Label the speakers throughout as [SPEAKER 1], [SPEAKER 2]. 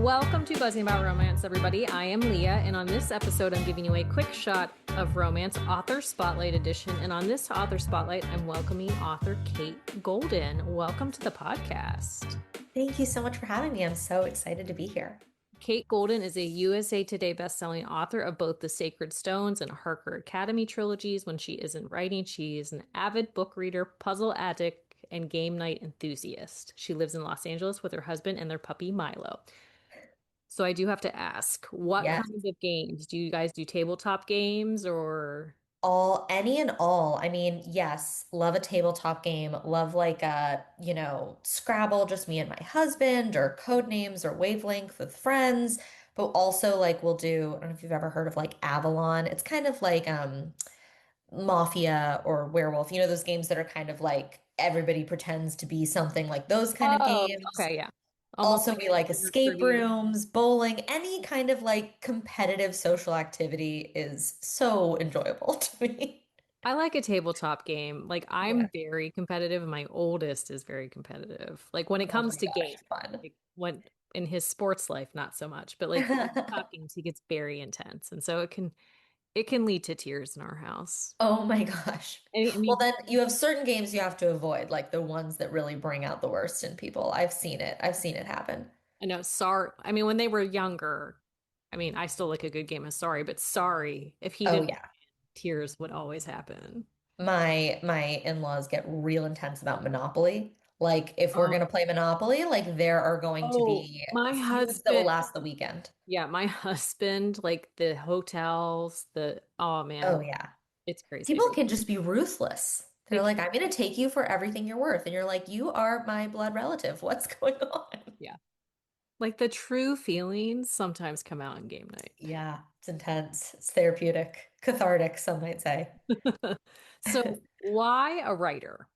[SPEAKER 1] Welcome to Buzzing About Romance, everybody. I am Leah, and on this episode, I'm giving you a quick shot of romance author spotlight edition. And on this author spotlight, I'm welcoming author Kate Golden. Welcome to the podcast.
[SPEAKER 2] Thank you so much for having me. I'm so excited to be here.
[SPEAKER 1] Kate Golden is a USA Today bestselling author of both the Sacred Stones and Harker Academy trilogies. When she isn't writing, she is an avid book reader, puzzle addict, and game night enthusiast. She lives in Los Angeles with her husband and their puppy Milo. So I do have to ask, what
[SPEAKER 2] Yes.
[SPEAKER 1] kinds of games? Do you guys do tabletop games or
[SPEAKER 2] Any and all. I mean, yes, love a tabletop game. Love Scrabble, just me and my husband, or code names or wavelength with friends. But also we'll do, I don't know if you've ever heard of like Avalon. It's kind of like Mafia or Werewolf, those games that are kind of like everybody pretends to be something like those kind of
[SPEAKER 1] Oh,
[SPEAKER 2] games.
[SPEAKER 1] okay, yeah. Almost
[SPEAKER 2] Also,
[SPEAKER 1] like
[SPEAKER 2] we like escape
[SPEAKER 1] Jeopardy.
[SPEAKER 2] rooms, bowling, any kind of like competitive social activity is so enjoyable to me.
[SPEAKER 1] I like a tabletop game. Like
[SPEAKER 2] Yeah.
[SPEAKER 1] I'm very competitive and my oldest is very competitive. Like when it
[SPEAKER 2] Oh
[SPEAKER 1] comes
[SPEAKER 2] my
[SPEAKER 1] to
[SPEAKER 2] gosh,
[SPEAKER 1] games,
[SPEAKER 2] fun.
[SPEAKER 1] like when in his sports life, not so much, but like tabletop games, he gets very intense. And so it can lead to tears in our house.
[SPEAKER 2] Oh my gosh.
[SPEAKER 1] I
[SPEAKER 2] Well,
[SPEAKER 1] mean,
[SPEAKER 2] then you have certain games you have to avoid, like the ones that really bring out the worst in people. I've seen it. I've seen it happen.
[SPEAKER 1] I know sorry. I mean, when they were younger, I mean, I still like a good game of Sorry, but Sorry, if he
[SPEAKER 2] Oh
[SPEAKER 1] didn't,
[SPEAKER 2] yeah.
[SPEAKER 1] tears would always happen.
[SPEAKER 2] My in-laws get real intense about Monopoly. Like if we're
[SPEAKER 1] Oh,
[SPEAKER 2] gonna play Monopoly, like there are going to
[SPEAKER 1] oh,
[SPEAKER 2] be
[SPEAKER 1] my
[SPEAKER 2] feuds that will
[SPEAKER 1] husband.
[SPEAKER 2] last the weekend.
[SPEAKER 1] Yeah, my husband, like the hotels, oh
[SPEAKER 2] Oh
[SPEAKER 1] man,
[SPEAKER 2] yeah.
[SPEAKER 1] it's crazy.
[SPEAKER 2] People can just be ruthless.
[SPEAKER 1] They
[SPEAKER 2] They're
[SPEAKER 1] can,
[SPEAKER 2] like, I'm going to take you for everything you're worth. And you're like, you are my blood relative. What's going on?
[SPEAKER 1] yeah. Like the true feelings sometimes come out in game night.
[SPEAKER 2] Yeah, it's intense. It's therapeutic, cathartic, some might say.
[SPEAKER 1] So, why a writer?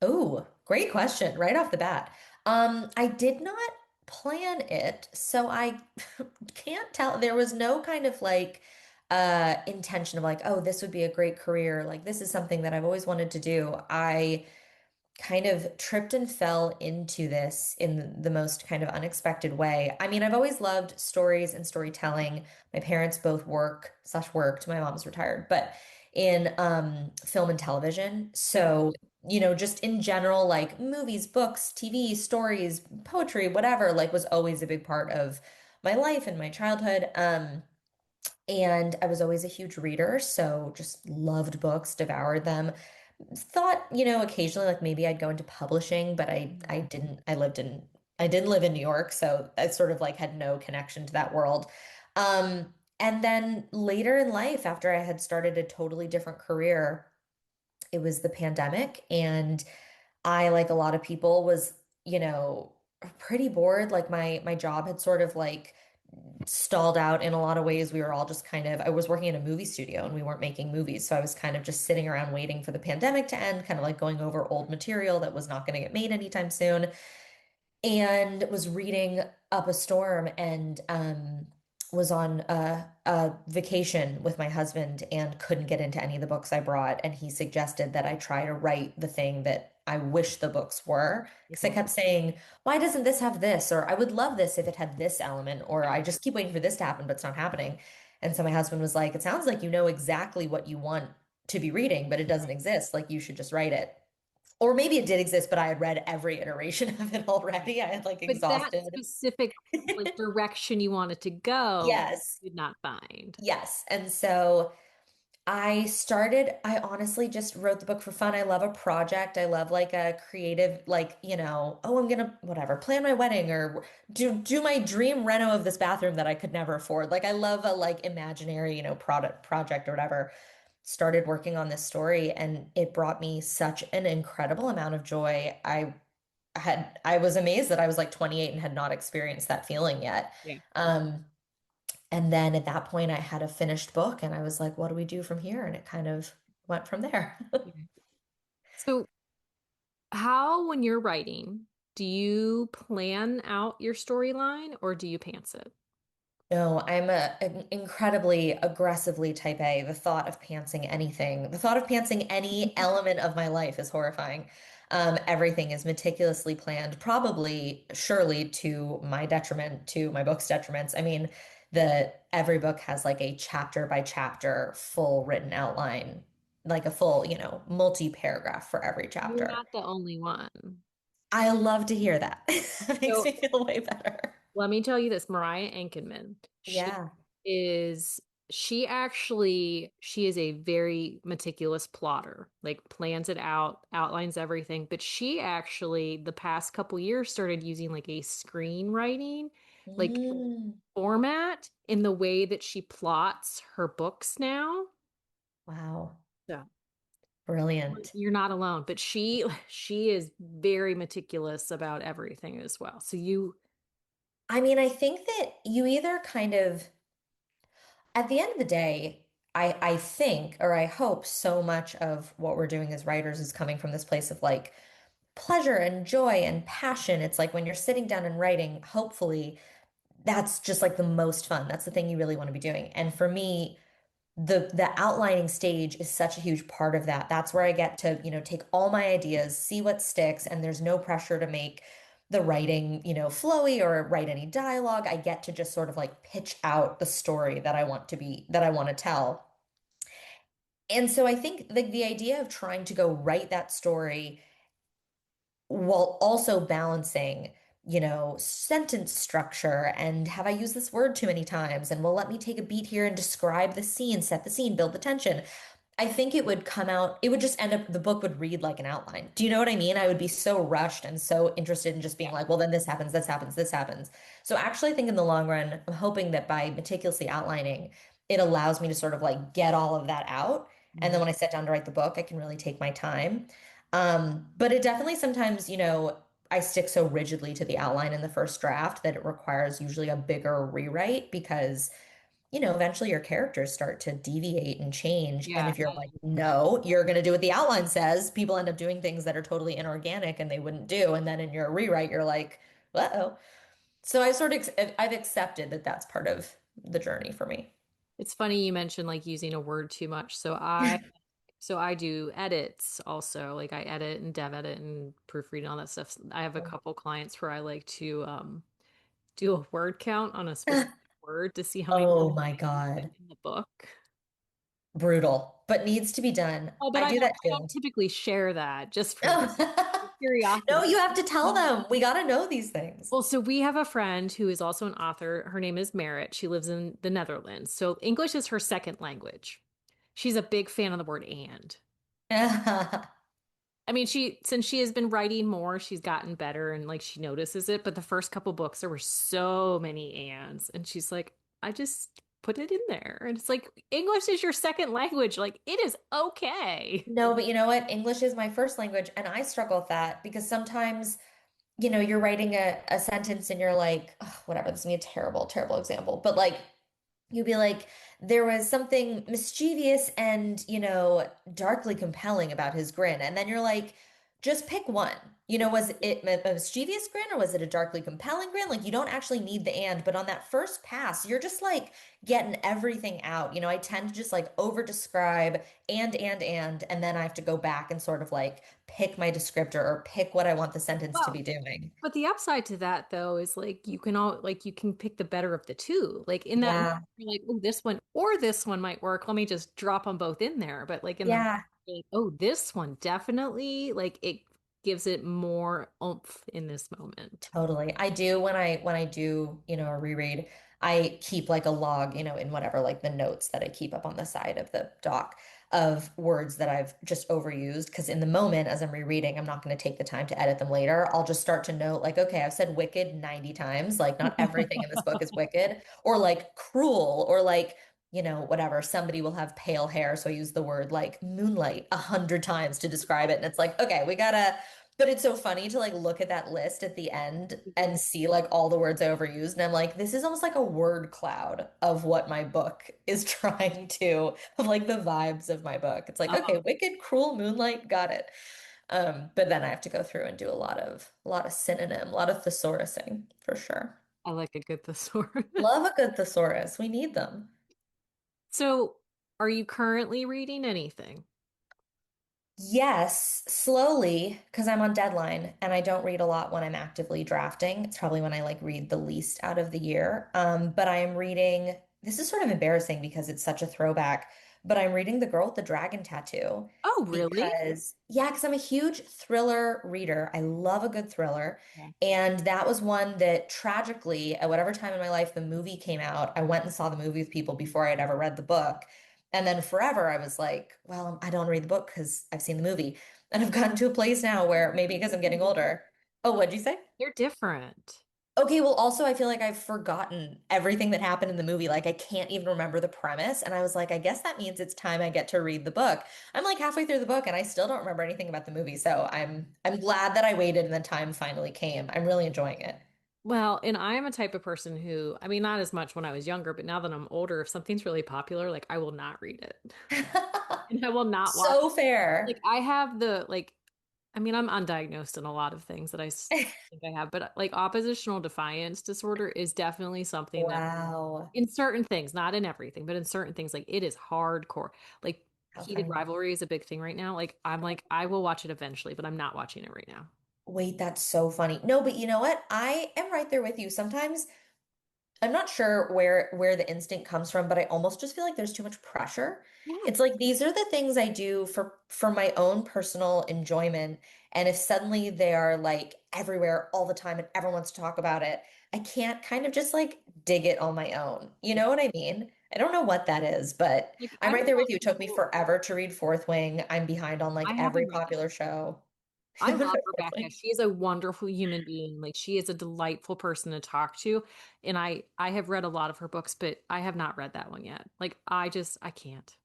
[SPEAKER 2] Oh, great question right off the bat. I did not plan it, so I can't tell. There was no kind of like intention of like, oh, this would be a great career. Like this is something that I've always wanted to do. I kind of tripped and fell into this in the most kind of unexpected way. I mean, I've always loved stories and storytelling. My parents both worked. My mom's retired, but in film and television.
[SPEAKER 1] Yeah.
[SPEAKER 2] So, just in general, like movies, books, TV, stories, poetry, whatever, like was always a big part of my life and my childhood. And I was always a huge reader, so just loved books, devoured them. Thought, occasionally like maybe I'd go into publishing, but I
[SPEAKER 1] Mhm.
[SPEAKER 2] didn't. I didn't live in New York, so I sort of like had no connection to that world. And then later in life, after I had started a totally different career, it was the pandemic, and I, like a lot of people, was, pretty bored. Like my job had sort of like stalled out in a lot of ways. We were all just kind of, I was working in a movie studio and we weren't making movies. So I was kind of just sitting around waiting for the pandemic to end, kind of like going over old material that was not going to get made anytime soon, and was reading up a storm, and was on a vacation with my husband and couldn't get into any of the books I brought. And he suggested that I try to write the thing that I wish the books were. Because I
[SPEAKER 1] Mhm.
[SPEAKER 2] kept saying, why doesn't this have this? Or I would love this if it had this element. Or I just keep waiting for this to happen, but it's not happening. And so my husband was like, it sounds like you know exactly what you want to be reading, but it doesn't exist. Like you should just write it. Or maybe it did exist, but I had read every iteration of it already. I had like
[SPEAKER 1] But that
[SPEAKER 2] exhausted.
[SPEAKER 1] specific like direction you wanted to go,
[SPEAKER 2] Yes.
[SPEAKER 1] you did not find.
[SPEAKER 2] Yes. And so I honestly just wrote the book for fun. I love a project. I love like a creative, like, oh, I'm gonna whatever, plan my wedding or do my dream reno of this bathroom that I could never afford. Like I love a like imaginary, product project or whatever. Started working on this story and it brought me such an incredible amount of joy. I was amazed that I was like 28 and had not experienced that feeling yet.
[SPEAKER 1] Yeah.
[SPEAKER 2] Um, and then at that point, I had a finished book and I was like, what do we do from here? And it kind of went from there.
[SPEAKER 1] Yeah. So, how, when you're writing, do you plan out your storyline or do you pants it?
[SPEAKER 2] No, I'm an incredibly aggressively type A. The thought of pantsing anything, the thought of pantsing any element of my life is horrifying. Everything is meticulously planned, probably, surely to my detriment, to my book's detriments. I mean, the every book has like a chapter by chapter full written outline, like a full, multi-paragraph for every
[SPEAKER 1] You're
[SPEAKER 2] chapter.
[SPEAKER 1] not the only one.
[SPEAKER 2] I love to hear that. That makes
[SPEAKER 1] So
[SPEAKER 2] me feel way better.
[SPEAKER 1] let me tell you this, Mariah Enkenman,
[SPEAKER 2] Yeah.
[SPEAKER 1] is she is a very meticulous plotter, like plans it out, outlines everything, but she actually the past couple years started using like a screenwriting like
[SPEAKER 2] Mm,
[SPEAKER 1] format in the way that she plots her books now.
[SPEAKER 2] wow.
[SPEAKER 1] So
[SPEAKER 2] Brilliant.
[SPEAKER 1] you're not alone, but she is very meticulous about everything as well. So you
[SPEAKER 2] I mean, I think that you either kind of, at the end of the day, I think, or I hope so much of what we're doing as writers is coming from this place of like pleasure and joy and passion. It's like when you're sitting down and writing, hopefully that's just like the most fun. That's the thing you really want to be doing. And for me, the outlining stage is such a huge part of that. That's where I get to, take all my ideas, see what sticks, and there's no pressure to make the writing, flowy or write any dialogue. I get to just sort of like pitch out the story that I want to tell. And so I think the idea of trying to go write that story while also balancing, sentence structure and have I used this word too many times? And well, let me take a beat here and describe the scene, set the scene, build the tension. I think it would come out, it would just end up, the book would read like an outline. Do you know what I mean? I would be so rushed and so interested in just being like, well, then this happens, this happens, this happens. So actually, I think in the long run, I'm hoping that by meticulously outlining, it allows me to sort of like get all of that out. And then
[SPEAKER 1] Mhm.
[SPEAKER 2] when I sit down to write the book, I can really take my time. But it definitely sometimes, I stick so rigidly to the outline in the first draft that it requires usually a bigger rewrite because eventually your characters start to deviate and change. And
[SPEAKER 1] Yeah,
[SPEAKER 2] if you're like, no, you're going to do what the outline says, people end up doing things that are totally inorganic and they wouldn't do. And then in your rewrite, you're like, uh-oh. So I've accepted that that's part of the journey for me.
[SPEAKER 1] it's funny you mentioned like using a word too much. So I do edits also. Like I edit and dev edit and proofread and all that stuff. I have a couple clients where I like to do a word count on a specific word to see how many words
[SPEAKER 2] Oh my
[SPEAKER 1] I can put
[SPEAKER 2] God.
[SPEAKER 1] in the book.
[SPEAKER 2] Brutal, but needs to be done.
[SPEAKER 1] Oh, but
[SPEAKER 2] I do that
[SPEAKER 1] I don't
[SPEAKER 2] too.
[SPEAKER 1] typically share that just for
[SPEAKER 2] No, no,
[SPEAKER 1] curiosity.
[SPEAKER 2] you have to tell them. We got to know these things.
[SPEAKER 1] Well, so we have a friend who is also an author. Her name is Merritt. She lives in the Netherlands. So English is her second language. She's a big fan of the word and. I mean, since she has been writing more, she's gotten better and like she notices it. But the first couple books, there were so many ands. And she's like, I just put it in there. And it's like, English is your second language. Like, it is okay.
[SPEAKER 2] No, but you know what? English is my first language, and I struggle with that because sometimes, you're writing a sentence and you're like, "Ugh, whatever, this is gonna be a terrible, terrible example. But like you'd be like, there was something mischievous and, darkly compelling about his grin. And then you're like, just pick one. Was it a mischievous grin or was it a darkly compelling grin? Like, you don't actually need the and, but on that first pass, you're just like getting everything out. I tend to just like over describe and then I have to go back and sort of like pick my descriptor or pick what I want the sentence to
[SPEAKER 1] Well,
[SPEAKER 2] be doing.
[SPEAKER 1] but the upside to that though is like you can pick the better of the two. Like in that moment,
[SPEAKER 2] Yeah.
[SPEAKER 1] you're like, oh, this one or this one might work. Let me just drop them both in there. But like in the
[SPEAKER 2] Yeah.
[SPEAKER 1] like, oh, this one definitely like it gives it more oomph in this moment.
[SPEAKER 2] Totally. I do when I do, a reread, I keep like a log, in whatever, like the notes that I keep up on the side of the doc of words that I've just overused. Because in the moment, as I'm rereading, I'm not going to take the time to edit them later. I'll just start to note, like, okay, I've said wicked 90 times. Like, not everything in this book is wicked, or like cruel, or like, whatever. Somebody will have pale hair. So I use the word like moonlight 100 times to describe it. And it's like, okay, we gotta. But it's so funny to like look at that list at the end and see like all the words I overused. And I'm like, this is almost like a word cloud of what my book is trying to, of like the vibes of my book. It's like, okay,
[SPEAKER 1] Oh,
[SPEAKER 2] wicked, cruel, moonlight, got it. But then I have to go through and do a lot of synonym, a lot of thesaurusing for sure.
[SPEAKER 1] I like a good thesaurus.
[SPEAKER 2] Love a good thesaurus. We need them.
[SPEAKER 1] So, are you currently reading anything?
[SPEAKER 2] Yes, slowly, because I'm on deadline and I don't read a lot when I'm actively drafting. It's probably when I like read the least out of the year. But I am reading, this is sort of embarrassing because it's such a throwback, but I'm reading The Girl with the Dragon Tattoo
[SPEAKER 1] Oh, really?
[SPEAKER 2] because, yeah, because I'm a huge thriller reader. I love a good thriller.
[SPEAKER 1] Yeah.
[SPEAKER 2] And that was one that tragically, at whatever time in my life the movie came out, I went and saw the movie with people before I had ever read the book. And then forever, I was like, well, I don't read the book because I've seen the movie. And I've gotten to a place now where maybe because I'm getting older. Oh, what'd you say?
[SPEAKER 1] They're different.
[SPEAKER 2] Okay, well, also, I feel like I've forgotten everything that happened in the movie. Like, I can't even remember the premise. And I was like, I guess that means it's time I get to read the book. I'm like halfway through the book and I still don't remember anything about the movie. So I'm glad that I waited and the time finally came. I'm really enjoying it.
[SPEAKER 1] Well, and I'm a type of person who, I mean, not as much when I was younger, but now that I'm older, if something's really popular, like I will not read it. And I will not watch.
[SPEAKER 2] So
[SPEAKER 1] Like
[SPEAKER 2] fair.
[SPEAKER 1] I have the like I mean, I'm undiagnosed in a lot of things that think I have, but like oppositional defiance disorder is definitely something that
[SPEAKER 2] Wow.
[SPEAKER 1] in certain things, not in everything, but in certain things, like it is hardcore. Like
[SPEAKER 2] How
[SPEAKER 1] heated
[SPEAKER 2] funny.
[SPEAKER 1] rivalry is a big thing right now. Like I'm like, I will watch it eventually, but I'm not watching it right now.
[SPEAKER 2] Wait, that's so funny. No, but you know what? I am right there with you. Sometimes I'm not sure where the instinct comes from, but I almost just feel like there's too much pressure.
[SPEAKER 1] Yeah.
[SPEAKER 2] It's like these are the things I do for my own personal enjoyment, and if suddenly they are like everywhere all the time and everyone wants to talk about it, I can't kind of just like dig it on my own. You
[SPEAKER 1] Yeah.
[SPEAKER 2] know what I mean? I don't know what that is, but
[SPEAKER 1] Like
[SPEAKER 2] I'm
[SPEAKER 1] I've
[SPEAKER 2] right
[SPEAKER 1] been
[SPEAKER 2] there with you.
[SPEAKER 1] telling
[SPEAKER 2] It took me
[SPEAKER 1] people
[SPEAKER 2] forever to read Fourth Wing. I'm behind on
[SPEAKER 1] I
[SPEAKER 2] like every
[SPEAKER 1] haven't read that.
[SPEAKER 2] popular show.
[SPEAKER 1] I
[SPEAKER 2] You haven't
[SPEAKER 1] love
[SPEAKER 2] read Fourth
[SPEAKER 1] Rebecca.
[SPEAKER 2] Wing?
[SPEAKER 1] She is a wonderful human being. Like she is a delightful person to talk to. And I have read a lot of her books, but I have not read that one yet. Like I can't.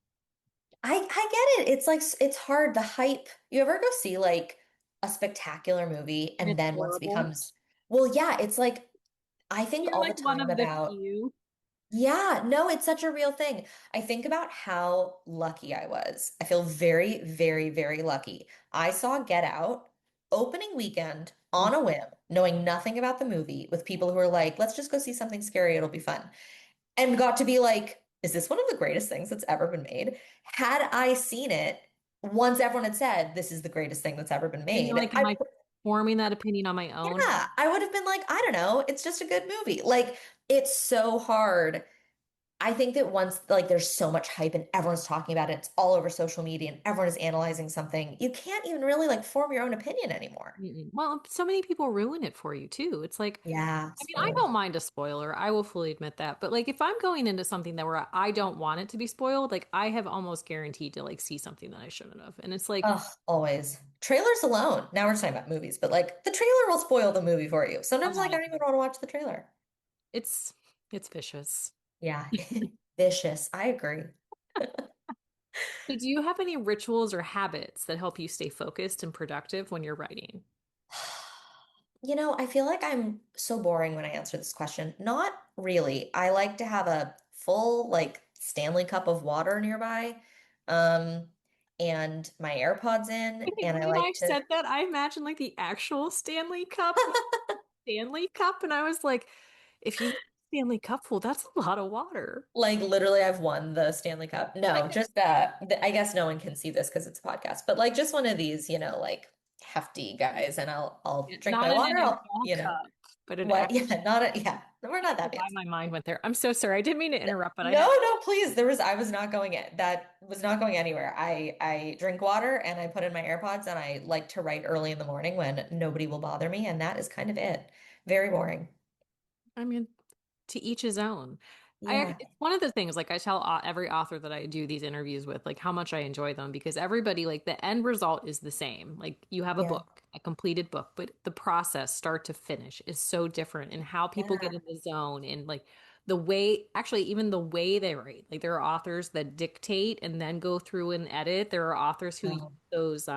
[SPEAKER 2] I get it. It's like it's hard. The hype. You ever go see like a spectacular movie
[SPEAKER 1] And
[SPEAKER 2] and
[SPEAKER 1] it's
[SPEAKER 2] then once it
[SPEAKER 1] horrible.
[SPEAKER 2] becomes, well, yeah, it's like I think
[SPEAKER 1] You're
[SPEAKER 2] all the
[SPEAKER 1] like one
[SPEAKER 2] time
[SPEAKER 1] of the
[SPEAKER 2] about,
[SPEAKER 1] few.
[SPEAKER 2] yeah, no, it's such a real thing. I think about how lucky I was. I feel very, very, very lucky. I saw Get Out opening weekend on a whim, knowing nothing about the movie, with people who are like, let's just go see something scary, it'll be fun, and got to be like, is this one of the greatest things that's ever been made? Had I seen it once everyone had said this is the greatest thing that's ever been
[SPEAKER 1] And you're
[SPEAKER 2] made,
[SPEAKER 1] like, am I forming that opinion on my own?
[SPEAKER 2] yeah, I would have been like, I don't know, it's just a good movie. Like, it's so hard. I think that once like there's so much hype and everyone's talking about it, it's all over social media and everyone is analyzing something, you can't even really like form your own opinion anymore.
[SPEAKER 1] Mm-mm. Well, so many people ruin it for you too. It's like,
[SPEAKER 2] Yeah,
[SPEAKER 1] I mean, I
[SPEAKER 2] spoilers.
[SPEAKER 1] don't mind a spoiler. I will fully admit that. But like if I'm going into something that where I don't want it to be spoiled, like I have almost guaranteed to like see something that I shouldn't have. And it's like
[SPEAKER 2] Ugh, always. Trailers alone. Now we're just talking about movies, but like the trailer will spoil the movie for you. Sometimes like I don't even want to watch the trailer.
[SPEAKER 1] it's it's vicious.
[SPEAKER 2] Yeah. Vicious. I agree.
[SPEAKER 1] So do you have any rituals or habits that help you stay focused and productive when you're writing?
[SPEAKER 2] You know, I feel like I'm so boring when I answer this question. Not really. I like to have a full, like, Stanley cup of water nearby, um, and my AirPods in, and I
[SPEAKER 1] When I
[SPEAKER 2] like to,
[SPEAKER 1] said that, I imagined like the actual Stanley Cup, like Stanley Cup, and I was like, if you Stanley Cup full, that's a lot of water.
[SPEAKER 2] like, literally, I've won the Stanley Cup.
[SPEAKER 1] Like
[SPEAKER 2] No, just, I guess no one can see this because it's a podcast, but like, just one of these, like, hefty guys, and I'll drink
[SPEAKER 1] not
[SPEAKER 2] my
[SPEAKER 1] an
[SPEAKER 2] water.
[SPEAKER 1] NFL
[SPEAKER 2] I'll.
[SPEAKER 1] cup, but an
[SPEAKER 2] What?
[SPEAKER 1] actual.
[SPEAKER 2] Yeah, not a, yeah, we're
[SPEAKER 1] I
[SPEAKER 2] not
[SPEAKER 1] don't know
[SPEAKER 2] that
[SPEAKER 1] why
[SPEAKER 2] fancy.
[SPEAKER 1] my mind went there. I'm so sorry. I didn't mean to interrupt, but I
[SPEAKER 2] No,
[SPEAKER 1] had.
[SPEAKER 2] no, please. I was not going it. That was not going anywhere. I drink water and I put in my AirPods and I like to write early in the morning when nobody will bother me, and that is kind of it. Very boring.
[SPEAKER 1] I mean, to each his own.
[SPEAKER 2] Yeah.
[SPEAKER 1] It's one of the things like I tell every author that I do these interviews with like how much I enjoy them because everybody like the end result is the same. Like you have a
[SPEAKER 2] Yeah.
[SPEAKER 1] book, a completed book, but the process start to finish is so different and how people get
[SPEAKER 2] Yeah.
[SPEAKER 1] in the zone and like the way actually even the way they write. Like there are authors that dictate and then go through and edit. There are authors who use
[SPEAKER 2] No.
[SPEAKER 1] those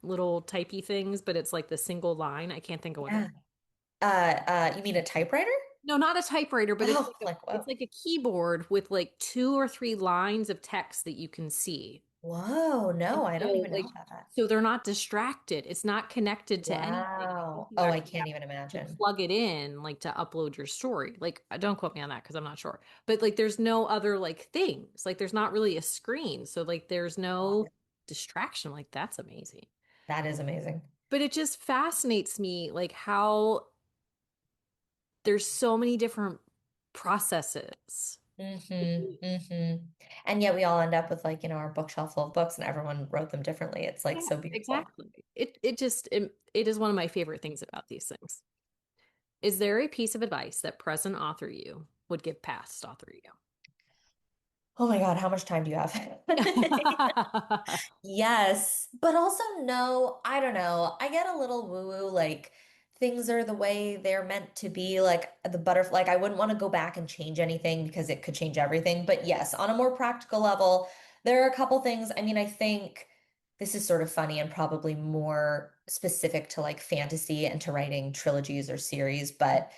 [SPEAKER 1] little typey things, but it's like the single line. I can't think of what it.
[SPEAKER 2] Yeah. You mean a typewriter?
[SPEAKER 1] No, not a typewriter, but
[SPEAKER 2] Oh, like
[SPEAKER 1] it's
[SPEAKER 2] whoa.
[SPEAKER 1] like a keyboard with like two or three lines of text that you can see.
[SPEAKER 2] Whoa,
[SPEAKER 1] And
[SPEAKER 2] no, I don't
[SPEAKER 1] so
[SPEAKER 2] even know
[SPEAKER 1] like
[SPEAKER 2] about that.
[SPEAKER 1] so they're not distracted. It's not connected to anything. It's
[SPEAKER 2] wow.
[SPEAKER 1] You
[SPEAKER 2] Oh, I
[SPEAKER 1] actually
[SPEAKER 2] can't
[SPEAKER 1] have
[SPEAKER 2] even
[SPEAKER 1] to
[SPEAKER 2] imagine.
[SPEAKER 1] plug it in like to upload your story. Like don't quote me on that because I'm not sure. But like there's no other like things. Like there's not really a screen. So like there's no distraction. Like that's amazing.
[SPEAKER 2] That is amazing.
[SPEAKER 1] But it just fascinates me like how there's so many different processes.
[SPEAKER 2] And yet we all end up with like, our bookshelf full of books and everyone wrote them differently. It's like
[SPEAKER 1] Yeah,
[SPEAKER 2] so beautiful.
[SPEAKER 1] exactly. It is one of my favorite things about these things. Is there a piece of advice that present author you would give past author
[SPEAKER 2] Oh my God, how much time do you have?
[SPEAKER 1] you?
[SPEAKER 2] Yes, but also no, I don't know. I get a little woo-woo, like things are the way they're meant to be, like the butterfly. Like I wouldn't want to go back and change anything because it could change everything. But yes, on a more practical level, there are a couple things. I mean, I think this is sort of funny and probably more specific to like fantasy and to writing trilogies or series, but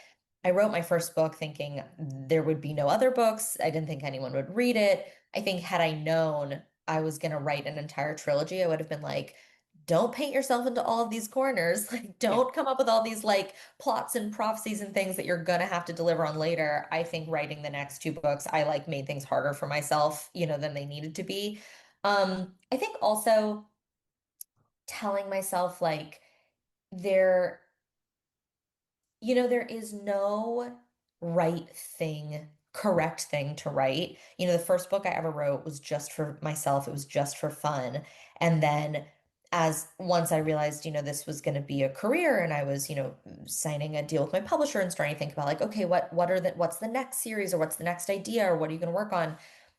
[SPEAKER 2] I wrote my first book thinking there would be no other books. I didn't think anyone would read it. I think had I known I was going to write an entire trilogy, I would have been like, don't paint yourself into all of these corners. Like,
[SPEAKER 1] Yeah.
[SPEAKER 2] don't come up with all these like plots and prophecies and things that you're going to have to deliver on later. I think writing the next two books, I like made things harder for myself, than they needed to be. I think also telling myself like there there is no right thing, correct thing to write. The first book I ever wrote was just for myself, it was just for fun. And then as once I realized, this was going to be a career and I was, signing a deal with my publisher and starting to think about like, okay, what's the next series or what's the next idea or what are you going to work on?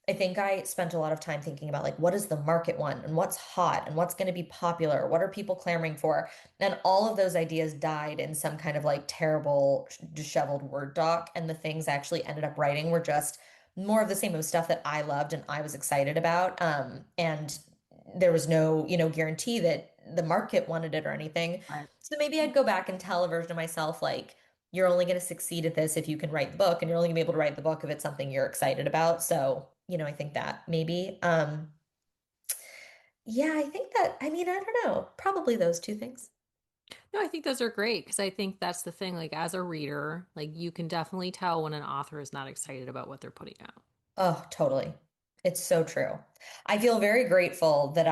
[SPEAKER 2] I think I spent a lot of time thinking about like what is the market one and what's hot and what's going to be popular, what are people clamoring for? And all of those ideas died in some kind of like terrible, disheveled Word doc. And the things I actually ended up writing were just more of the same. It was stuff that I loved and I was excited about. And there was no, guarantee that the market wanted it or anything.
[SPEAKER 1] Right.
[SPEAKER 2] So maybe I'd go back and tell a version of myself, like, you're only going to succeed at this if you can write the book, and you're only going to be able to write the book if it's something you're excited about. So, I think that maybe. Yeah, I think that, I mean, I don't know, probably those two things.
[SPEAKER 1] No, I think those are great because I think that's the thing. Like, as a reader, like, you can definitely tell when an author is not excited about what they're putting out.
[SPEAKER 2] Oh, totally. It's so true. I feel very grateful that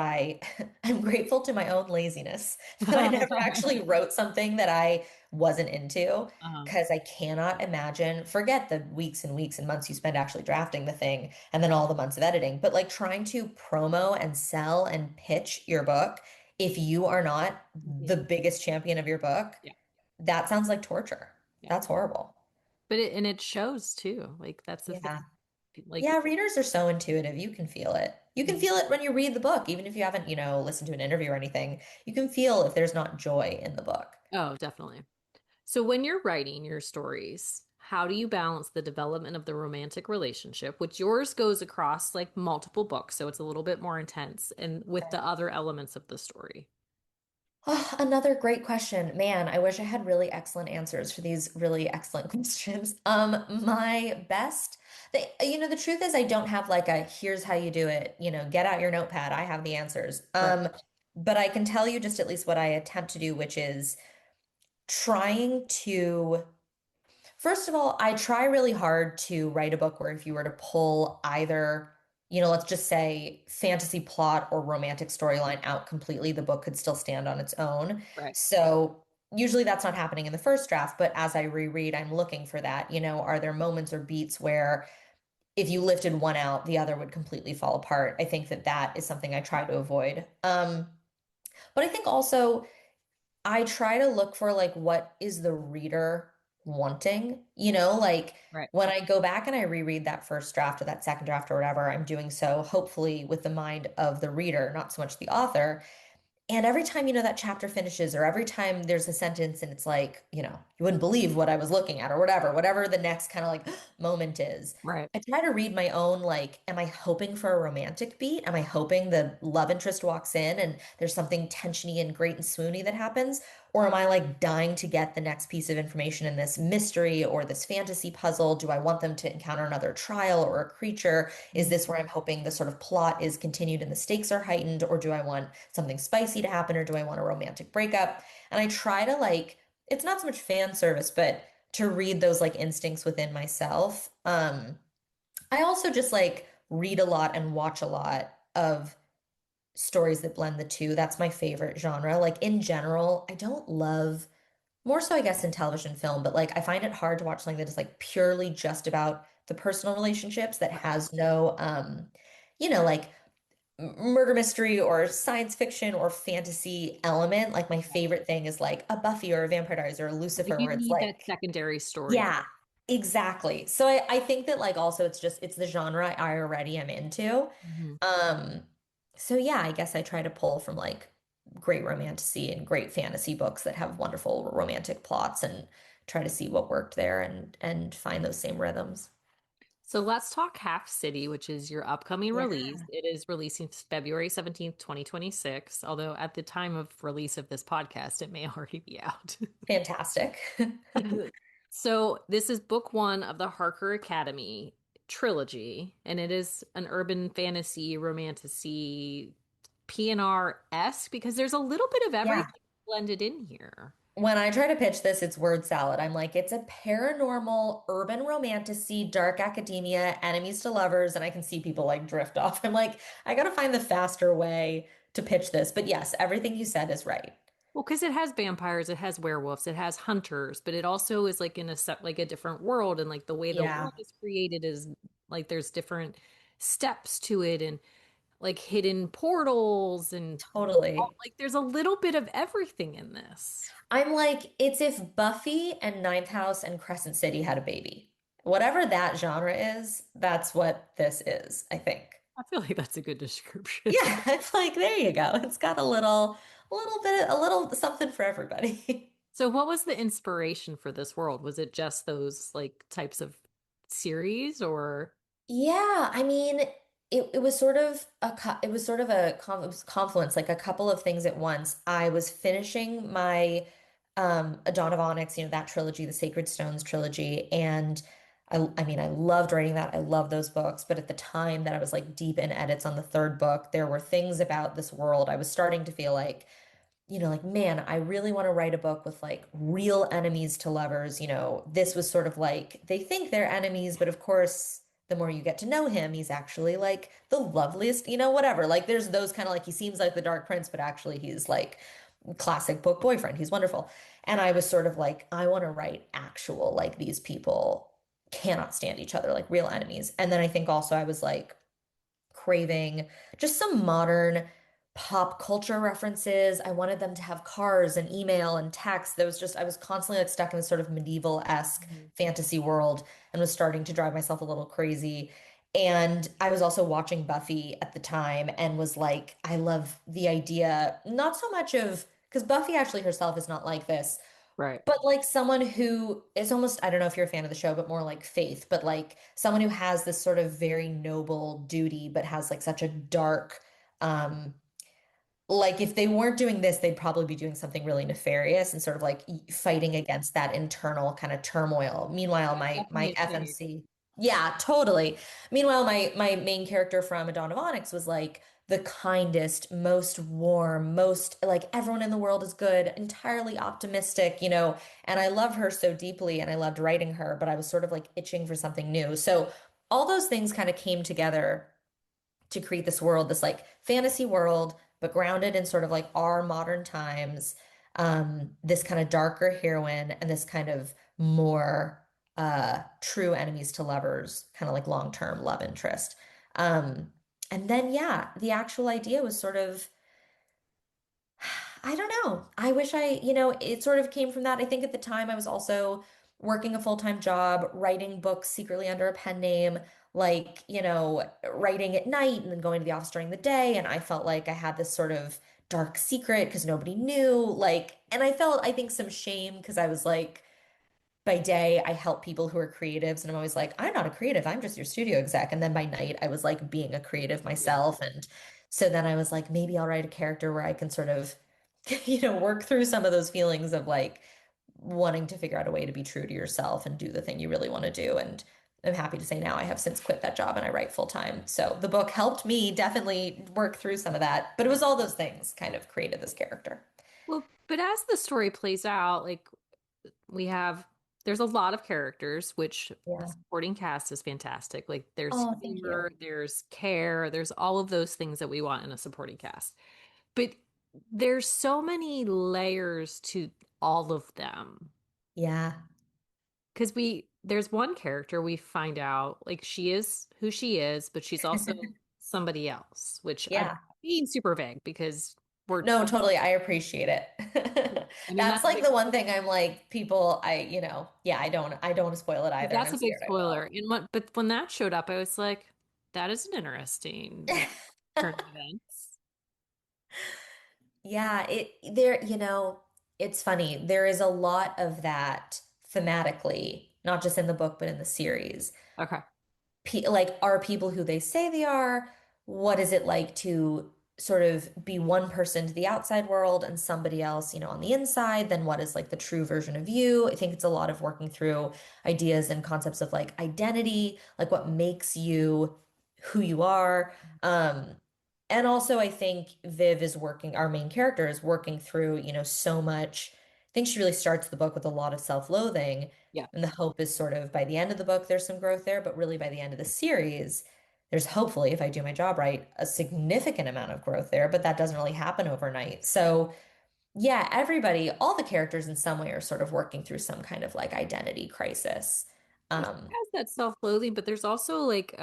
[SPEAKER 2] I'm grateful to my own laziness that I never actually wrote something that I wasn't into
[SPEAKER 1] Uh-huh.
[SPEAKER 2] because I cannot imagine, forget the weeks and weeks and months you spend actually drafting the thing and then all the months of editing, but like trying to promo and sell and pitch your book, if you are not the
[SPEAKER 1] Mhm.
[SPEAKER 2] biggest champion of your book,
[SPEAKER 1] Yeah.
[SPEAKER 2] that sounds like torture.
[SPEAKER 1] Yeah.
[SPEAKER 2] That's horrible.
[SPEAKER 1] It shows too. Like, that's the thing.
[SPEAKER 2] Yeah.
[SPEAKER 1] Like,
[SPEAKER 2] Yeah, readers are so intuitive. You can feel it. You can
[SPEAKER 1] Mhm.
[SPEAKER 2] feel it when you read the book, even if you haven't, listened to an interview or anything. You can feel if there's not joy in the book.
[SPEAKER 1] Oh, definitely. So when you're writing your stories, how do you balance the development of the romantic relationship, which yours goes across like multiple books, so it's a little bit more intense, and with the other elements of the story?
[SPEAKER 2] Oh, another great question. Man, I wish I had really excellent answers for these really excellent questions. My best, the truth is I don't have like a here's how you do it, get out your notepad. I have the answers.
[SPEAKER 1] Right,
[SPEAKER 2] But I can tell you just at least what I attempt to do, which is trying to first of all, I try really hard to write a book where if you were to pull either, let's just say fantasy plot or romantic storyline out completely, the book could still stand on its own.
[SPEAKER 1] right.
[SPEAKER 2] So usually that's not happening in the first draft, but as I reread, I'm looking for that. Are there moments or beats where if you lifted one out, the other would completely fall apart? I think that that is something I try to avoid. But I think also I try to look for like what is the reader wanting, like
[SPEAKER 1] Right.
[SPEAKER 2] when I go back and I reread that first draft or that second draft or whatever, I'm doing so hopefully with the mind of the reader, not so much the author. And every time, that chapter finishes, or every time there's a sentence and it's like, you wouldn't believe what I was looking at, or whatever the next kind of like moment is.
[SPEAKER 1] Right.
[SPEAKER 2] I try to read my own, like, am I hoping for a romantic beat? Am I hoping the love interest walks in and there's something tensiony and great and swoony that happens? Or am I like dying to get the next piece of information in this mystery or this fantasy puzzle? Do I want them to encounter another trial or a creature? Is
[SPEAKER 1] Mhm.
[SPEAKER 2] this where I'm hoping the sort of plot is continued and the stakes are heightened? Or do I want something spicy to happen? Or do I want a romantic breakup? And I try to like it's not so much fan service, but to read those like instincts within myself. I also just like read a lot and watch a lot of stories that blend the two. That's my favorite genre. Like in general, I don't love more so I guess in television film, but like I find it hard to watch something that is like purely just about the personal relationships that
[SPEAKER 1] Right.
[SPEAKER 2] has no like murder mystery or science fiction or fantasy element. Like my favorite thing is like a Buffy or a Vampire Diaries or a
[SPEAKER 1] Like
[SPEAKER 2] Lucifer
[SPEAKER 1] you
[SPEAKER 2] where it's
[SPEAKER 1] need that
[SPEAKER 2] like
[SPEAKER 1] secondary story.
[SPEAKER 2] yeah, exactly. So I think that like also it's the genre I already am into.
[SPEAKER 1] Mhm.
[SPEAKER 2] Um so yeah, I guess I try to pull from like great romantasy and great fantasy books that have wonderful romantic plots and try to see what worked there and find those same rhythms.
[SPEAKER 1] So let's talk Half City, which is your upcoming release.
[SPEAKER 2] Yeah.
[SPEAKER 1] It is releasing February 17th, 2026, although at the time of release of this podcast, it may already be out.
[SPEAKER 2] Fantastic.
[SPEAKER 1] So this is book one of the Harker Academy trilogy, and it is an urban fantasy, romantasy, PNR-esque because there's a little bit of
[SPEAKER 2] Yeah.
[SPEAKER 1] everything blended in here.
[SPEAKER 2] When I try to pitch this, it's word salad. I'm like, it's a paranormal, urban romantasy, dark academia, enemies to lovers, and I can see people like drift off. I'm like, I gotta find the faster way to pitch this. But yes, everything you said is right.
[SPEAKER 1] Well, because it has vampires, it has werewolves, it has hunters, but it also is like in a set like a different world, and like the way the
[SPEAKER 2] Yeah,
[SPEAKER 1] world is created is like there's different steps to it, and like hidden portals, and
[SPEAKER 2] totally.
[SPEAKER 1] like there's a little bit of everything in this.
[SPEAKER 2] I'm like, it's if Buffy and Ninth House and Crescent City had a baby. Whatever that genre is, that's what this is, I think.
[SPEAKER 1] I feel like that's a good description.
[SPEAKER 2] Yeah, it's like, there you go. It's got a little something for everybody.
[SPEAKER 1] So, what was the inspiration for this world? Was it just those like types of series, or
[SPEAKER 2] Yeah, I mean, it was sort of it was sort of it was confluence, like a couple of things at once. I was finishing my A Dawn of Onyx, that trilogy, the Sacred Stones trilogy, and I mean, I loved writing that. I love those books, but at the time that I was like deep in edits on the third book, there were things about this world I was starting to feel like like, man, I really want to write a book with like real enemies to lovers. This was sort of like they think they're enemies, but of course, the more you get to know him, he's actually like the loveliest, whatever. Like there's those kind of like he seems like the Dark Prince, but actually he's like classic book boyfriend. He's wonderful. And I was sort of like, I want to write actual, like these people cannot stand each other, like real enemies. And then I think also I was like, craving just some modern pop culture references. I wanted them to have cars and email and text. I was constantly like stuck in this sort of medieval-esque
[SPEAKER 1] Mhm.
[SPEAKER 2] fantasy world and was starting to drive myself a little crazy. And I was also watching Buffy at the time and was like, I love the idea, not so much of, because Buffy actually herself is not like this,
[SPEAKER 1] right?
[SPEAKER 2] but like someone who is almost, I don't know if you're a fan of the show, but more like Faith, but like someone who has this sort of very noble duty, but has like such a dark, um, like if they weren't doing this, they'd probably be doing something really nefarious and sort of like fighting against that internal kind of turmoil. Meanwhile, my
[SPEAKER 1] Definitely a shade.
[SPEAKER 2] FMC, yeah, totally. Meanwhile, my main character from A Dawn of Onyx was like the kindest, most warm, most like everyone in the world is good, entirely optimistic, and I love her so deeply and I loved writing her, but I was sort of like itching for something new. So all those things kind of came together to create this world, this like fantasy world, but grounded in sort of like our modern times, this kind of darker heroine and this kind of more true enemies to lovers, kind of like long-term love interest. Um, and then yeah, the actual idea was sort of I don't know. I wish it sort of came from that. I think at the time I was also working a full-time job, writing books secretly under a pen name, like, writing at night and then going to the office during the day. And I felt like I had this sort of dark secret because nobody knew. And I felt, I think, some shame because I was like, by day, I help people who are creatives, and I'm always like, I'm not a creative, I'm just your studio exec. And then by night, I was like being a creative
[SPEAKER 1] Yeah.
[SPEAKER 2] myself. And so then I was like, maybe I'll write a character where I can sort of, work through some of those feelings of like wanting to figure out a way to be true to yourself and do the thing you really want to do. And I'm happy to say now I have since quit that job and I write full time. So the book helped me definitely work through some of that, but it was all those things kind of created this character.
[SPEAKER 1] Well, but as the story plays out, like we have there's a lot of characters, which the
[SPEAKER 2] Yeah.
[SPEAKER 1] supporting cast is fantastic. Like there's
[SPEAKER 2] Oh, thank
[SPEAKER 1] humor,
[SPEAKER 2] you.
[SPEAKER 1] there's care, there's all of those things that we want in a supporting cast. But there's so many layers to all of them.
[SPEAKER 2] Yeah.
[SPEAKER 1] Because there's one character we find out, like she is who she is, but she's also somebody else, which I'm
[SPEAKER 2] Yeah.
[SPEAKER 1] being super vague because we're,
[SPEAKER 2] No, totally. I appreciate
[SPEAKER 1] yeah.
[SPEAKER 2] it.
[SPEAKER 1] I mean,
[SPEAKER 2] That's
[SPEAKER 1] that's a
[SPEAKER 2] like
[SPEAKER 1] big,
[SPEAKER 2] the one thing I'm like, people, yeah, I don't want to spoil it either, and
[SPEAKER 1] that's
[SPEAKER 2] I'm
[SPEAKER 1] a big
[SPEAKER 2] scared I
[SPEAKER 1] spoiler.
[SPEAKER 2] will.
[SPEAKER 1] And but when that showed up, I was like, that is an interesting turn of events.
[SPEAKER 2] Yeah, it's funny. There is a lot of that thematically, not just in the book, but in the series.
[SPEAKER 1] Okay.
[SPEAKER 2] Like, are people who they say they are? What is it like to sort of be one person to the outside world and somebody else, on the inside? Then what is like the true version of you? I think it's a lot of working through ideas and concepts of like identity, like what makes you who you are. And also I think our main character is working through, so much. I think she really starts the book with a lot of self-loathing.
[SPEAKER 1] Yeah.
[SPEAKER 2] And the hope is sort of by the end of the book, there's some growth there, but really by the end of the series, there's hopefully, if I do my job right, a significant amount of growth there, but that doesn't really happen overnight. So, yeah, all the characters in some way are sort of working through some kind of like identity crisis.
[SPEAKER 1] Well, she
[SPEAKER 2] Um,
[SPEAKER 1] has that self-loathing, but there's also like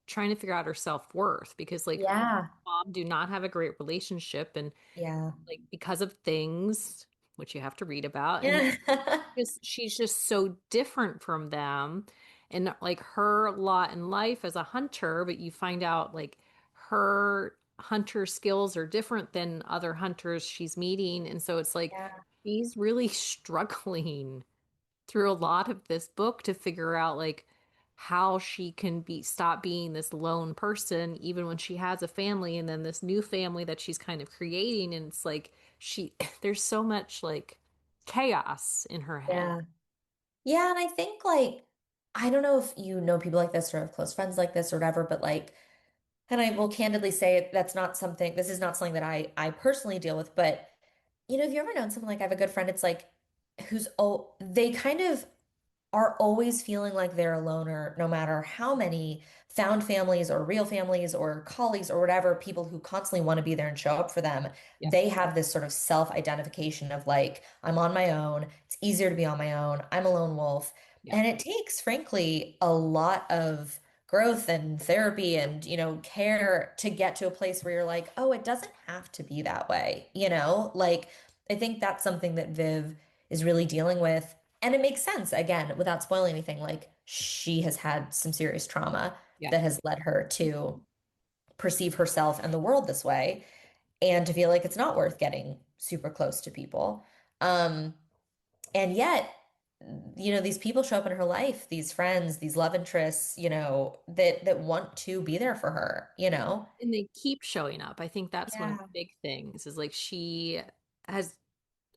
[SPEAKER 1] trying to figure out her self-worth because like her
[SPEAKER 2] yeah,
[SPEAKER 1] mom do not have a great relationship and
[SPEAKER 2] yeah,
[SPEAKER 1] like because of things which you have to read about and
[SPEAKER 2] yeah,
[SPEAKER 1] just she's just so different from them and like her lot in life as a hunter, but you find out like her hunter skills are different than other hunters she's meeting, and so it's like
[SPEAKER 2] yeah,
[SPEAKER 1] she's really struggling through a lot of this book to figure out like how she can be stop being this lone person even when she has a family and then this new family that she's kind of creating, and it's like she there's so much like chaos in her head.
[SPEAKER 2] yeah. Yeah, and I think like I don't know if you know people like this or have close friends like this or whatever, but like, and I will candidly say this is not something that I personally deal with, but have you ever known someone like I have a good friend, it's like they kind of are always feeling like they're a loner, no matter how many found families or real families or colleagues or whatever, people who constantly want to be there and show up for them.
[SPEAKER 1] Yeah.
[SPEAKER 2] They have this sort of self-identification of like, I'm on my own. It's easier to be on my own. I'm a lone wolf.
[SPEAKER 1] Yeah.
[SPEAKER 2] And it takes, frankly, a lot of growth and therapy and, care to get to a place where you're like, oh, it doesn't have to be that way, Like, I think that's something that Viv is really dealing with. And it makes sense, again, without spoiling anything, like she has had some serious trauma
[SPEAKER 1] Yeah.
[SPEAKER 2] that has led her to perceive herself and the world this way and to feel like it's not worth getting super close to people. Um, and yet, these people show up in her life, these friends, these love interests, that want to be there for her.
[SPEAKER 1] And they keep showing up. I think that's one of the
[SPEAKER 2] Yeah.
[SPEAKER 1] big things is like she has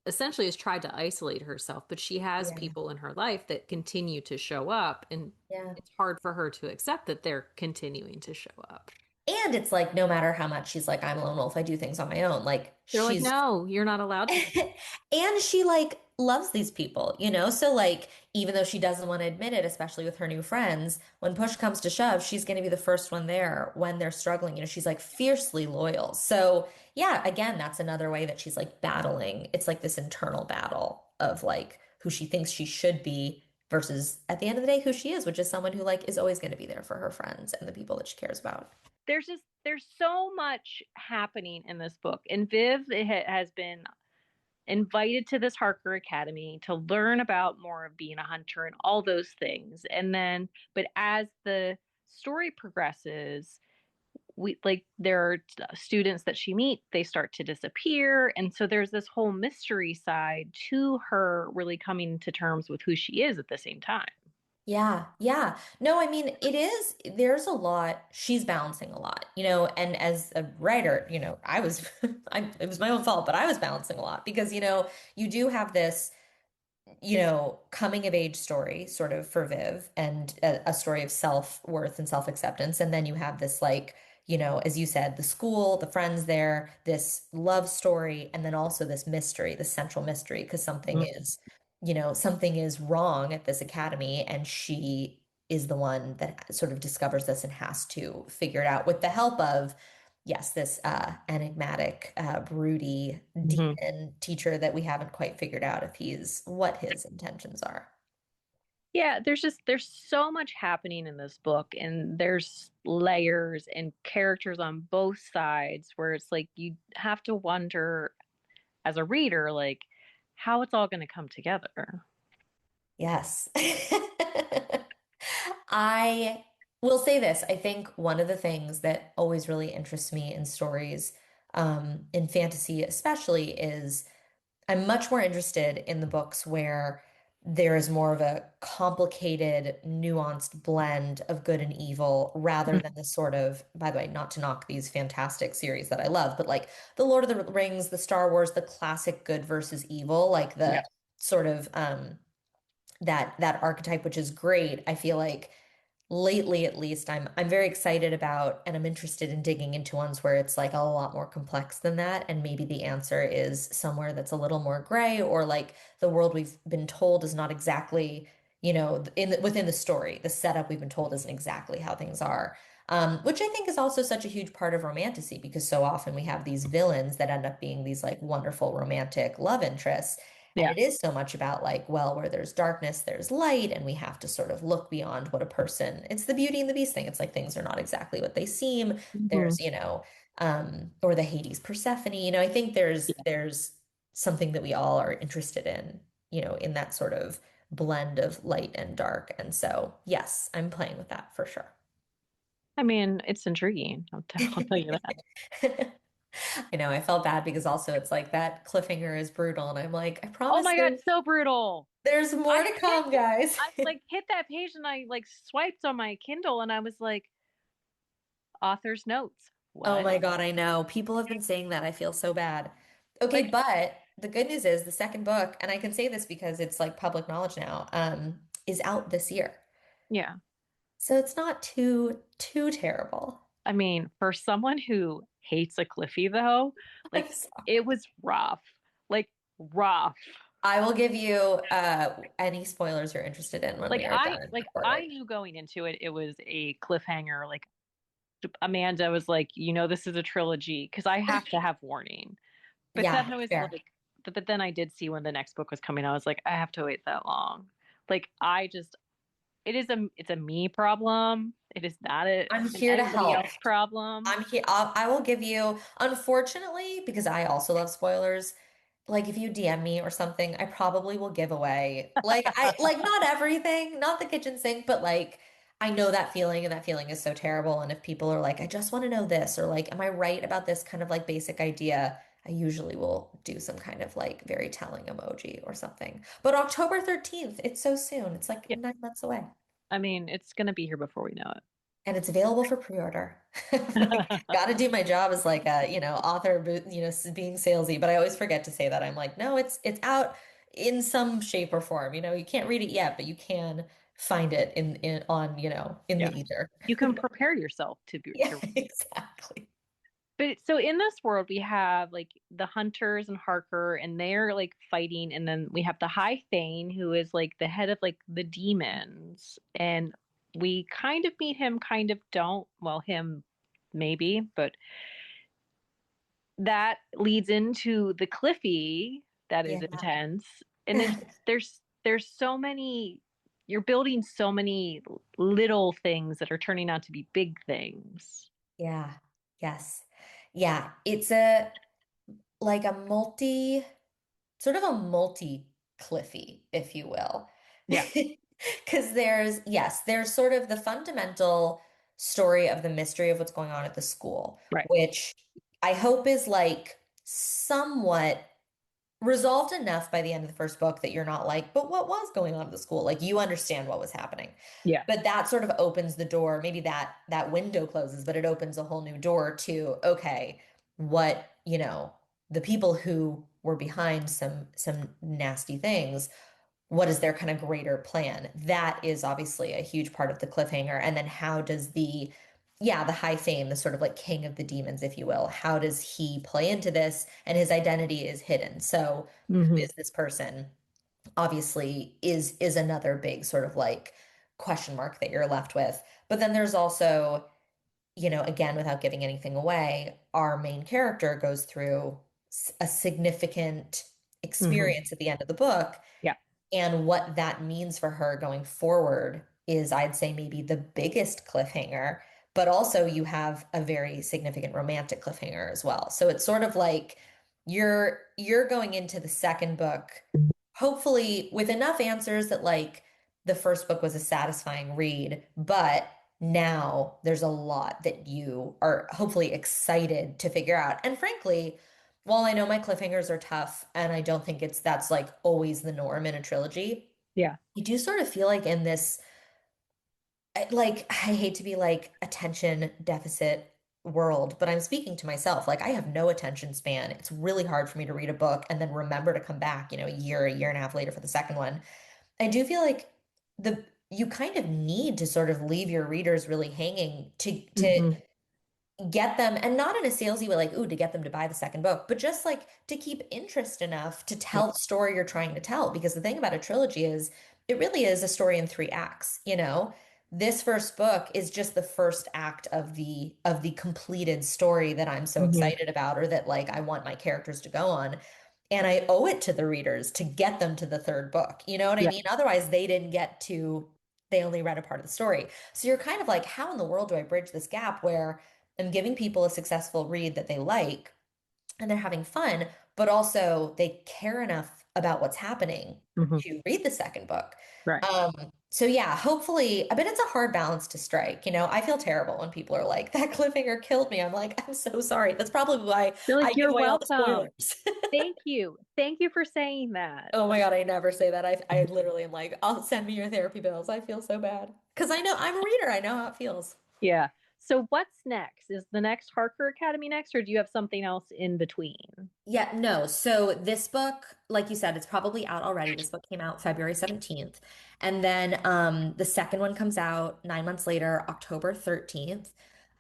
[SPEAKER 1] essentially has tried to isolate herself, but she has
[SPEAKER 2] Yeah.
[SPEAKER 1] people in her life that continue to show up, and
[SPEAKER 2] Yeah.
[SPEAKER 1] it's hard for her to accept that they're continuing to show up.
[SPEAKER 2] And it's like no matter how much she's like, I'm a lone wolf, I do things on my own. Like
[SPEAKER 1] They're like,
[SPEAKER 2] she's
[SPEAKER 1] no, you're not allowed to do that.
[SPEAKER 2] And she like loves these people. So like even though she doesn't want to admit it, especially with her new friends, when push comes to shove, she's going to be the first one there when they're struggling. She's like fiercely loyal. So yeah, again, that's another way that she's like battling. It's like this internal battle of like who she thinks she should be versus at the end of the day who she is, which is someone who like is always going to be there for her friends and the people that she cares about.
[SPEAKER 1] There's so much happening in this book, and Viv has been invited to this Harker Academy to learn about more of being a hunter and all those things. And then, but as the story progresses, we like there are students that she meets, they start to disappear, and so there's this whole mystery side to her really coming to terms with who she is at the same time.
[SPEAKER 2] Yeah, yeah. No, I mean, there's a lot, she's balancing a lot, and as a writer, it was my own fault, but I was balancing a lot because, you do have this, coming of age story sort of for Viv and a story of self-worth and self-acceptance. And then you have this, like, as you said, the school, the friends there, this love story, and then also this mystery, the central mystery, because something
[SPEAKER 1] Mhm.
[SPEAKER 2] is something is wrong at this academy, and she is the one that sort of discovers this and has to figure it out with the help of, yes, this enigmatic, broody
[SPEAKER 1] Hmm.
[SPEAKER 2] demon teacher that we haven't quite figured out if he's what his intentions are.
[SPEAKER 1] Yeah, there's so much happening in this book, and there's layers and characters on both sides where it's like you have to wonder as a reader, like how it's all going to come together.
[SPEAKER 2] Yes. I will say this. I think one of the things that always really interests me in stories, in fantasy especially, is I'm much more interested in the books where there is more of a complicated, nuanced blend of good and evil rather than the sort of, by the way, not to knock these fantastic series that I love, but like the Lord of the Rings, the Star Wars, the classic good versus evil, like
[SPEAKER 1] Yeah.
[SPEAKER 2] the sort of that archetype, which is great. I feel like lately at least I'm very excited about, and I'm interested in digging into ones where it's like a lot more complex than that, and maybe the answer is somewhere that's a little more gray, or like the world we've been told is not exactly, within the story, the setup we've been told isn't exactly how things are. Which I think is also such a huge part of romantasy, because so often we have these villains that end up being these like wonderful romantic love interests. And
[SPEAKER 1] Yeah.
[SPEAKER 2] it is so much about like, well, where there's darkness, there's light, and we have to sort of look beyond what a person, it's the Beauty and the Beast thing. It's like things are not exactly what they seem.
[SPEAKER 1] Hmm.
[SPEAKER 2] There's, or the Hades Persephone, I think there's something that we all are interested in, in that sort of blend of light and dark. And so, yes, I'm playing with that for sure.
[SPEAKER 1] I mean, it's intriguing. I'll tell you that.
[SPEAKER 2] I know I felt bad because also it's like that cliffhanger is brutal, and I'm like, I
[SPEAKER 1] Oh
[SPEAKER 2] promise
[SPEAKER 1] my God, so brutal.
[SPEAKER 2] there's
[SPEAKER 1] I
[SPEAKER 2] more to
[SPEAKER 1] hit
[SPEAKER 2] come, guys.
[SPEAKER 1] I like hit that page and I like swiped on my Kindle and I was like, author's notes.
[SPEAKER 2] Oh
[SPEAKER 1] What?
[SPEAKER 2] my God, I know. People have been saying that. I feel so bad. Okay,
[SPEAKER 1] Like,
[SPEAKER 2] but the good news is the second book, and I can say this because it's like public knowledge now, is out this year.
[SPEAKER 1] yeah.
[SPEAKER 2] So it's not too terrible.
[SPEAKER 1] I mean, for someone who hates a Cliffy though,
[SPEAKER 2] I'm
[SPEAKER 1] like
[SPEAKER 2] sorry.
[SPEAKER 1] it was rough. Like rough.
[SPEAKER 2] I will give you any spoilers you're interested in when we are done
[SPEAKER 1] I
[SPEAKER 2] recording.
[SPEAKER 1] knew going into it it was a cliffhanger. Like Amanda was like, you know, this is a trilogy because I have to have warning. But then
[SPEAKER 2] Yeah,
[SPEAKER 1] I was
[SPEAKER 2] fair.
[SPEAKER 1] like, but then I did see when the next book was coming. I was like, I have to wait that long. Like I just, it's a me problem. It is not
[SPEAKER 2] I'm
[SPEAKER 1] an
[SPEAKER 2] here to
[SPEAKER 1] anybody
[SPEAKER 2] help.
[SPEAKER 1] else problem.
[SPEAKER 2] I'm here. I will give you, unfortunately, because I also love spoilers. Like if you DM me or something, I probably will give away like not everything, not the kitchen sink, but like I know that feeling, and that feeling is so terrible. And if people are like, I just want to know this, or like, am I right about this kind of like basic idea? I usually will do some kind of like very telling emoji or something. But October 13th, it's so soon. It's like
[SPEAKER 1] Yeah.
[SPEAKER 2] 9 months away.
[SPEAKER 1] I mean, it's gonna be here before we know
[SPEAKER 2] And it's available for pre-order. Like,
[SPEAKER 1] it.
[SPEAKER 2] got to do my job as like a, author, being salesy, but I always forget to say that. I'm like, no, it's out in some shape or form. You can't read it yet, but you can find it in the
[SPEAKER 1] Yeah.
[SPEAKER 2] ether.
[SPEAKER 1] You can prepare yourself
[SPEAKER 2] Yeah,
[SPEAKER 1] to.
[SPEAKER 2] exactly.
[SPEAKER 1] But so in this world, we have like the hunters and Harker, and they're like fighting, and then we have the High Thane, who is like the head of like the demons, and we kind of meet him, kind of don't. Well, him maybe, but that leads into the Cliffy that is
[SPEAKER 2] Yeah.
[SPEAKER 1] intense, and then there's so many. You're building so many little things that are turning out to be big things.
[SPEAKER 2] Yeah. Yes. Yeah. It's a like a multi sort of a multi Cliffy, if you will.
[SPEAKER 1] Yeah,
[SPEAKER 2] Because there's sort of the fundamental story of the mystery of what's going on at the school,
[SPEAKER 1] right.
[SPEAKER 2] which I hope is like somewhat resolved enough by the end of the first book that you're not like, but what was going on at the school? Like you understand what was happening.
[SPEAKER 1] Yeah.
[SPEAKER 2] But that sort of opens the door. Maybe that window closes, but it opens a whole new door to, okay, what, the people who were behind some nasty things, what is their kind of greater plan? That is obviously a huge part of the cliffhanger. And then how does the high fame, the sort of like king of the demons, if you will, how does he play into this? And his identity is hidden. So who
[SPEAKER 1] Hmm.
[SPEAKER 2] is this person? obviously is another big sort of like question mark that you're left with. But then there's also, again, without giving anything away, our main character goes through a significant
[SPEAKER 1] Hmm.
[SPEAKER 2] experience at the end of the book.
[SPEAKER 1] Yeah.
[SPEAKER 2] And what that means for her going forward is, I'd say, maybe the biggest cliffhanger, but also you have a very significant romantic cliffhanger as well. So it's sort of like you're going into the second book, hopefully with enough answers that like the first book was a satisfying read, but now there's a lot that you are hopefully excited to figure out. And frankly, while I know my cliffhangers are tough and I don't think that's like always the norm in a trilogy,
[SPEAKER 1] Yeah.
[SPEAKER 2] I do sort of feel like in this, like, I hate to be like attention deficit world, but I'm speaking to myself. Like, I have no attention span. It's really hard for me to read a book and then remember to come back, a year and a half later for the second one. I do feel like you kind of need to sort of leave your readers really hanging to
[SPEAKER 1] Hmm.
[SPEAKER 2] get them, and not in a salesy way, like, ooh, to get them to buy the second book, but just like to keep interest enough to
[SPEAKER 1] Yeah.
[SPEAKER 2] tell the story you're trying to tell. Because the thing about a trilogy is it really is a story in three acts. This first book is just the first act of the completed story that I'm so
[SPEAKER 1] Hmm.
[SPEAKER 2] excited about, or that like I want my characters to go on. And I owe it to the readers to get them to the third book. You know what I
[SPEAKER 1] Yeah.
[SPEAKER 2] mean? Otherwise, they only read a part of the story. So you're kind of like, how in the world do I bridge this gap where I'm giving people a successful read that they like and they're having fun, but also they care enough about what's happening
[SPEAKER 1] Hmm.
[SPEAKER 2] to read the second book.
[SPEAKER 1] Right.
[SPEAKER 2] So yeah, hopefully, but it's a hard balance to strike. I feel terrible when people are like, that cliffhanger killed me. I'm like, I'm so sorry. That's probably why
[SPEAKER 1] You're like,
[SPEAKER 2] I give
[SPEAKER 1] you're
[SPEAKER 2] away all the
[SPEAKER 1] welcome.
[SPEAKER 2] spoilers.
[SPEAKER 1] Thank you. Thank you for saying that.
[SPEAKER 2] Oh my God, I never say that. I literally am like, I'll send me your therapy bills. I feel so bad. Because I know I'm a reader. I know how it feels.
[SPEAKER 1] Yeah. So what's next? Is the next Harker Academy next, or do you have something else in between?
[SPEAKER 2] Yeah, no. So this book, like you said, it's probably out already. This book came out February 17th. And then the second one comes out 9 months later, October 13th.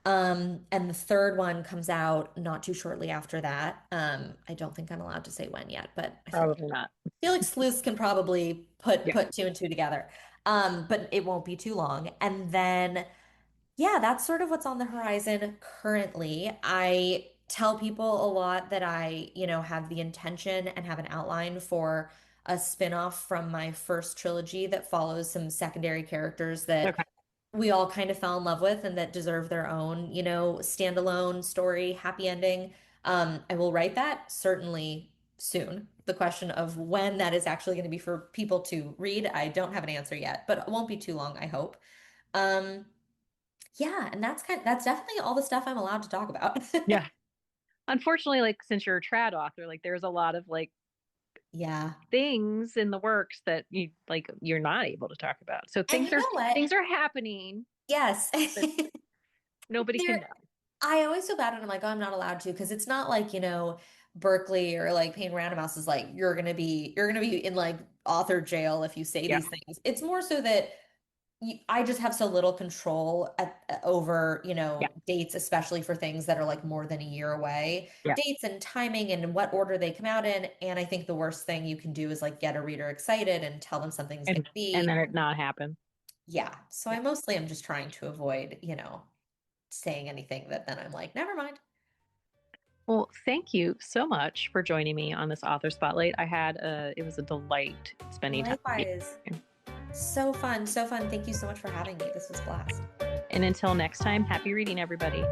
[SPEAKER 2] And the third one comes out not too shortly after that. I don't think I'm allowed to say when yet, but
[SPEAKER 1] Probably not.
[SPEAKER 2] feel like sleuths can probably put
[SPEAKER 1] Yeah.
[SPEAKER 2] put two and two together. But it won't be too long. And then yeah, that's sort of what's on the horizon currently. I tell people a lot that I have the intention and have an outline for a spin-off from my first trilogy that follows some secondary characters that
[SPEAKER 1] Okay.
[SPEAKER 2] we all kind of fell in love with and that deserve their own standalone story, happy ending. I will write that certainly soon. The question of when that is actually going to be for people to read, I don't have an answer yet, but it won't be too long, I hope. Um, yeah, and that's definitely all the stuff I'm allowed to talk about.
[SPEAKER 1] Yeah. Unfortunately, like since you're a trad author, like there's a lot of like
[SPEAKER 2] Yeah.
[SPEAKER 1] things in the works that you're not able to talk about. So
[SPEAKER 2] And
[SPEAKER 1] things
[SPEAKER 2] you
[SPEAKER 1] are
[SPEAKER 2] know what?
[SPEAKER 1] things are happening,
[SPEAKER 2] Yes.
[SPEAKER 1] but nobody can
[SPEAKER 2] There,
[SPEAKER 1] know.
[SPEAKER 2] I always feel bad when I'm like, oh, I'm not allowed to, because it's not like Berkeley or like Payne Random House is like, you're gonna be in like author jail if you say
[SPEAKER 1] Yeah.
[SPEAKER 2] these things. It's more so that I just have so little control over,
[SPEAKER 1] Yeah.
[SPEAKER 2] dates, especially for things that are like more than a year away.
[SPEAKER 1] Yeah.
[SPEAKER 2] Dates and timing and what order they come out in. And I think the worst thing you can do is like get a reader excited and tell them something's going to
[SPEAKER 1] And
[SPEAKER 2] be.
[SPEAKER 1] then it not happen.
[SPEAKER 2] Yeah. So
[SPEAKER 1] Yeah.
[SPEAKER 2] I mostly am just trying to avoid saying anything that then I'm like, never mind.
[SPEAKER 1] Well, thank you so much for joining me on this author spotlight. It was a delight spending time with
[SPEAKER 2] Likewise.
[SPEAKER 1] you.
[SPEAKER 2] So fun. So fun. Thank you so much for having me. This was a blast.
[SPEAKER 1] And until next time, happy reading, everybody.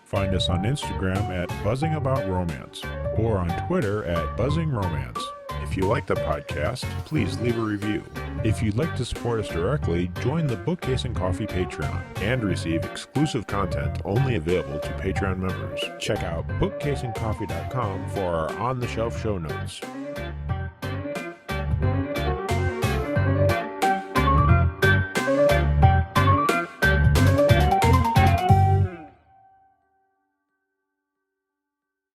[SPEAKER 3] Find us on Instagram at Buzzing About Romance or on Twitter at Buzzing Romance. If you like the podcast, please leave a review. If you'd like to support us directly, join the Bookcase and Coffee Patreon and receive exclusive content only available to Patreon members. Check out bookcaseandcoffee.com for our on-the-shelf show notes.